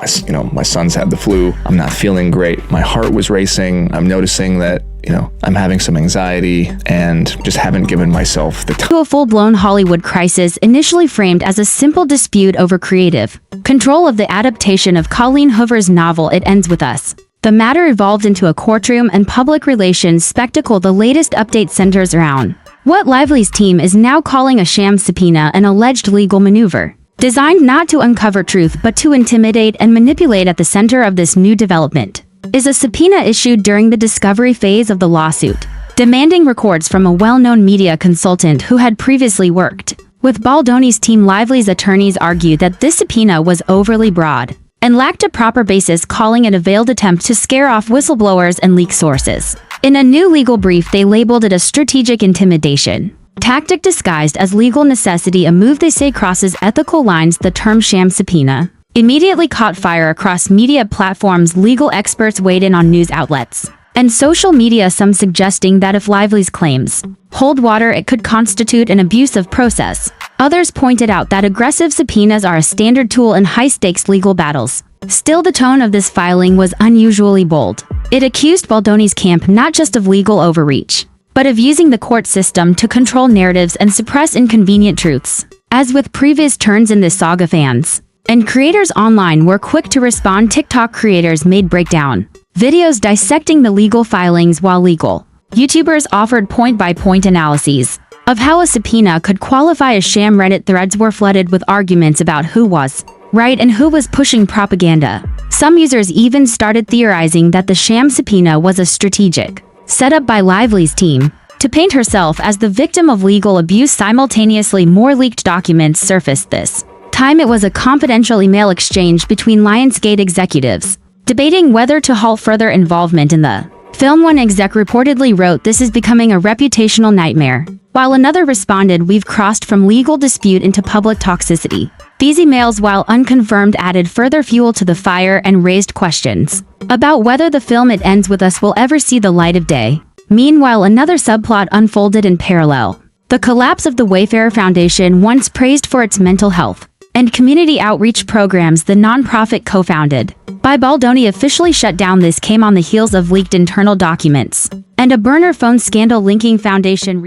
my son's had the flu. I'm not feeling great. My heart was racing. I'm noticing that, I'm having some anxiety and just haven't given myself the time. To a full-blown Hollywood crisis initially framed as a simple dispute over creative control of the adaptation of Colleen Hoover's novel It Ends With Us. The matter evolved into a courtroom and public relations spectacle. The latest update centers around what Lively's team is now calling a sham subpoena, an alleged legal maneuver designed not to uncover truth but to intimidate and manipulate. At the center of this new development is a subpoena issued during the discovery phase of the lawsuit, demanding records from a well-known media consultant who had previously worked with Baldoni's team. Lively's attorneys argue that this subpoena was overly broad and lacked a proper basis, calling it a veiled attempt to scare off whistleblowers and leak sources. In a new legal brief, they labeled it a strategic intimidation tactic disguised as legal necessity, a move they say crosses ethical lines. The term sham subpoena immediately caught fire across media platforms. Legal experts weighed in on news outlets and social media, some suggesting that if Lively's claims hold water, it could constitute an abuse of process. Others pointed out that aggressive subpoenas are a standard tool in high-stakes legal battles. Still, the tone of this filing was unusually bold. It accused Baldoni's camp not just of legal overreach, but of using the court system to control narratives and suppress inconvenient truths. As with previous turns in this saga, fans and creators online were quick to respond. TikTok creators made breakdown videos dissecting the legal filings, while legal YouTubers offered point-by-point analyses of how a subpoena could qualify as sham. Reddit threads were flooded with arguments about who was right and who was pushing propaganda. Some users even started theorizing that the sham subpoena was a strategic setup by Lively's team to paint herself as the victim of legal abuse. Simultaneously, more leaked documents surfaced. This time it was a confidential email exchange between Lionsgate executives debating whether to halt further involvement in the film. One exec reportedly wrote, "This is becoming a reputational nightmare," while another responded, "We've crossed from legal dispute into public toxicity." These emails, while unconfirmed, added further fuel to the fire and raised questions about whether the film It Ends With Us will ever see the light of day. Meanwhile, another subplot unfolded in parallel. The collapse of the Wayfarer Foundation, once praised for its mental health and community outreach programs, the nonprofit co-founded by Baldoni, officially shut down. This came on the heels of leaked internal documents and a burner phone scandal linking foundation.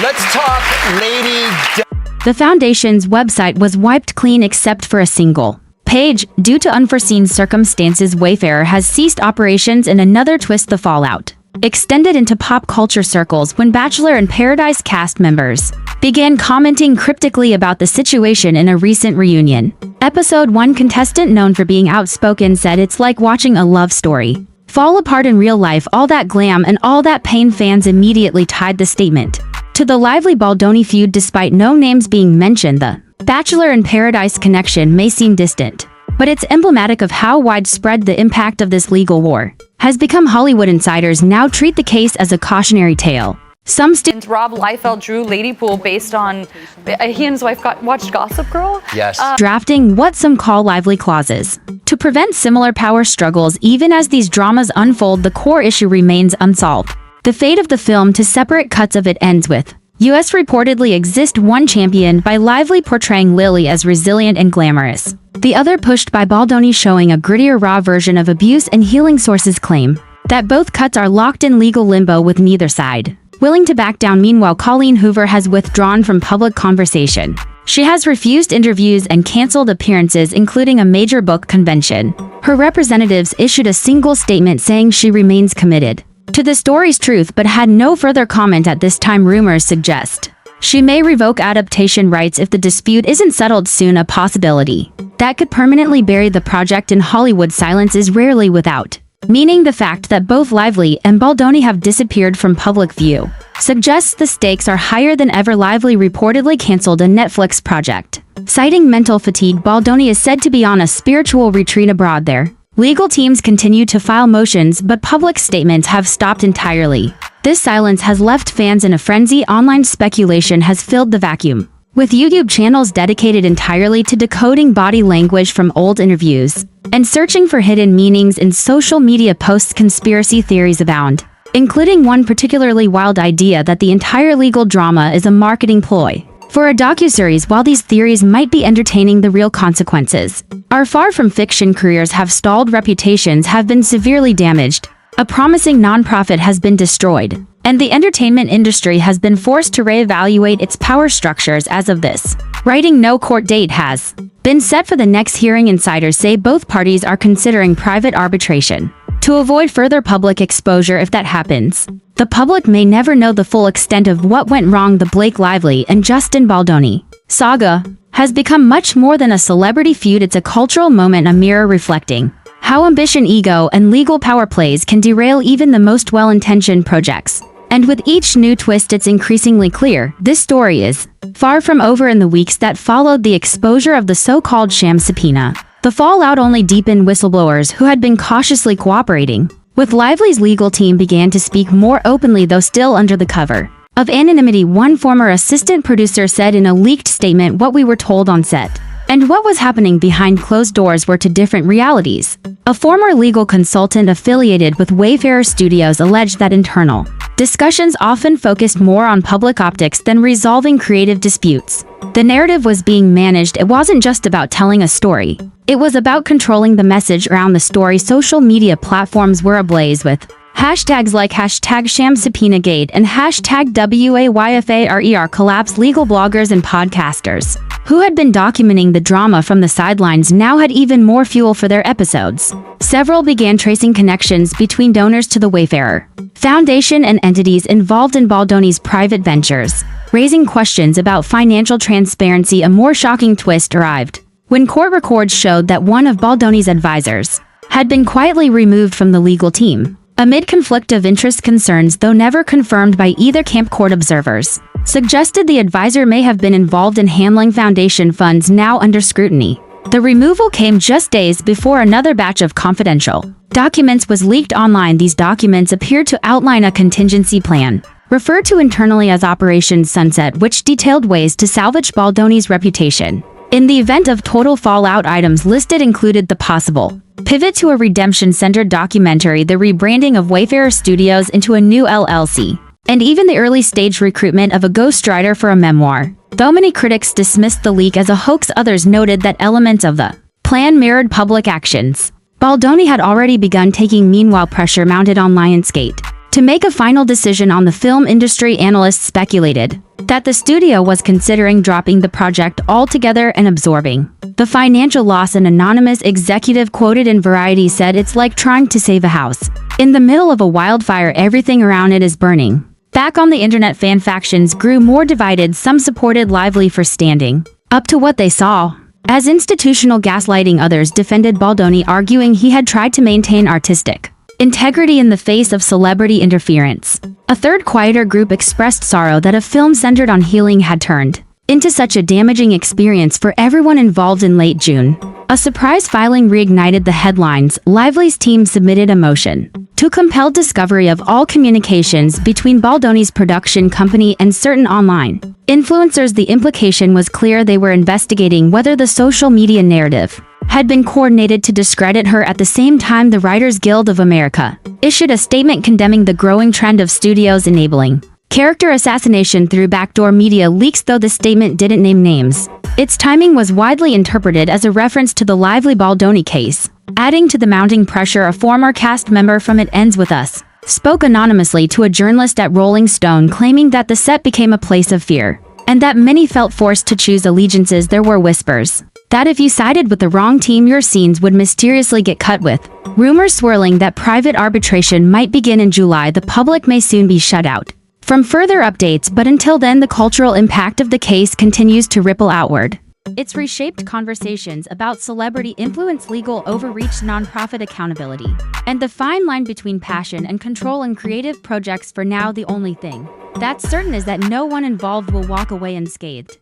Let's talk Lady D. The foundation's website was wiped clean except for a single page. Due to unforeseen circumstances, Wayfarer has ceased operations. In another twist, the fallout extended into pop culture circles when Bachelor in Paradise cast members began commenting cryptically about the situation in a recent reunion episode. One contestant, known for being outspoken, said, "It's like watching a love story fall apart in real life. All that glam and all that pain." Fans immediately tied the statement to the Lively Baldoni feud. Despite no names being mentioned, the Bachelor in Paradise connection may seem distant, but it's emblematic of how widespread the impact of this legal war has become. Hollywood insiders now treat the case as a cautionary tale. Some Rob Liefeld drew Lady Pool based on he and his wife watched Gossip Girl. Yes. Drafting what some call lively clauses to prevent similar power struggles. Even as these dramas unfold, the core issue remains unsolved. The fate of the film. To separate cuts of It Ends With Us reportedly exist, one championed by Lively portraying Lily as resilient and glamorous, the other pushed by Baldoni showing a grittier, raw version of abuse and healing. Sources claim that both cuts are locked in legal limbo, with neither side willing to back down. Meanwhile, Colleen Hoover has withdrawn from public conversation. She has refused interviews and canceled appearances, including a major book convention. Her representatives issued a single statement saying she remains committed to the story's truth, but had no further comment at this time. Rumors suggest she may revoke adaptation rights if the dispute isn't settled soon, a possibility that could permanently bury the project in Hollywood. Silence is rarely without meaning. The fact that both Lively and Baldoni have disappeared from public view suggests the stakes are higher than ever. Lively reportedly canceled a Netflix project, citing mental fatigue. Baldoni is said to be on a spiritual retreat abroad. Their legal teams continue to file motions, but public statements have stopped entirely. This silence has left fans in a frenzy. Online speculation has filled the vacuum, with YouTube channels dedicated entirely to decoding body language from old interviews and searching for hidden meanings in social media posts. Conspiracy theories abound, including one particularly wild idea that the entire legal drama is a marketing ploy For a docuseries, while these theories might be entertaining, the real consequences are far from fiction. Careers have stalled, reputations have been severely damaged, a promising nonprofit has been destroyed, and the entertainment industry has been forced to reevaluate its power structures. As of this writing, no court date has been set for the next hearing. Insiders say both parties are considering private arbitration to avoid further public exposure. If that happens, the public may never know the full extent of what went wrong. The Blake Lively and Justin Baldoni saga has become much more than a celebrity feud. It's a cultural moment, a mirror reflecting how ambition, ego, and legal power plays can derail even the most well-intentioned projects. And with each new twist, it's increasingly clear this story is far from over. In the weeks that followed the exposure of the so-called Sham subpoena, the fallout only deepened. Whistleblowers who had been cautiously cooperating with Lively's legal team began to speak more openly, though still under the cover of anonymity. One former assistant producer said in a leaked statement, "What we were told on set and what was happening behind closed doors were two different realities." A former legal consultant affiliated with Wayfarer Studios alleged that internal discussions often focused more on public optics than resolving creative disputes. The narrative was being managed. It wasn't just about telling a story. It was about controlling the message around the story. Social media platforms were ablaze with hashtags like hashtag Sham Subpoenagate and hashtag WAYFARER collapse. Legal bloggers and podcasters who had been documenting the drama from the sidelines now had even more fuel for their episodes. Several began tracing connections between donors to the Wayfarer Foundation and entities involved in Baldoni's private ventures, raising questions about financial transparency. A more shocking twist arrived when court records showed that one of Baldoni's advisors had been quietly removed from the legal team amid conflict of interest concerns, though never confirmed by either camp. Court observers suggested the advisor may have been involved in handling foundation funds now under scrutiny. The removal came just days before another batch of confidential documents was leaked online. These documents appeared to outline a contingency plan, referred to internally as Operation Sunset, which detailed ways to salvage Baldoni's reputation in the event of total fallout. Items listed included the possible pivot to a redemption-centered documentary, the rebranding of Wayfarer Studios into a new LLC, and even the early-stage recruitment of a ghostwriter for a memoir. Though many critics dismissed the leak as a hoax, others noted that elements of the plan mirrored public actions Baldoni had already begun taking. Meanwhile, pressure mounted on Lionsgate to make a final decision on the film. Industry analysts speculated that the studio was considering dropping the project altogether and absorbing the financial loss. An anonymous executive quoted in Variety said, "It's like trying to save a house in the middle of a wildfire. Everything around it is burning." Back on the internet, fan factions grew more divided. Some supported Lively for standing up to what they saw as institutional gaslighting. Others defended Baldoni, arguing he had tried to maintain artistic integrity in the face of celebrity interference. A third, quieter group expressed sorrow that a film centered on healing had turned into such a damaging experience for everyone involved. In late June, a surprise filing reignited the headlines. Lively's team submitted a motion to compel discovery of all communications between Baldoni's production company and certain online influencers. The implication was clear: they were investigating whether the social media narrative had been coordinated to discredit her. At the same time, the Writers Guild of America issued a statement condemning the growing trend of studios enabling character assassination through backdoor media leaks. Though the statement didn't name names, its timing was widely interpreted as a reference to the Lively Baldoni case. Adding to the mounting pressure, a former cast member from It Ends With Us spoke anonymously to a journalist at Rolling Stone, claiming that the set became a place of fear and that many felt forced to choose allegiances. There were whispers that if you sided with the wrong team, your scenes would mysteriously get cut, with rumors swirling that private arbitration might begin in July. The public may soon be shut out from further updates, but until then, the cultural impact of the case continues to ripple outward. It's reshaped conversations about celebrity influence, legal overreach, nonprofit accountability, and the fine line between passion and control in creative projects. For now, the only thing that's certain is that no one involved will walk away unscathed.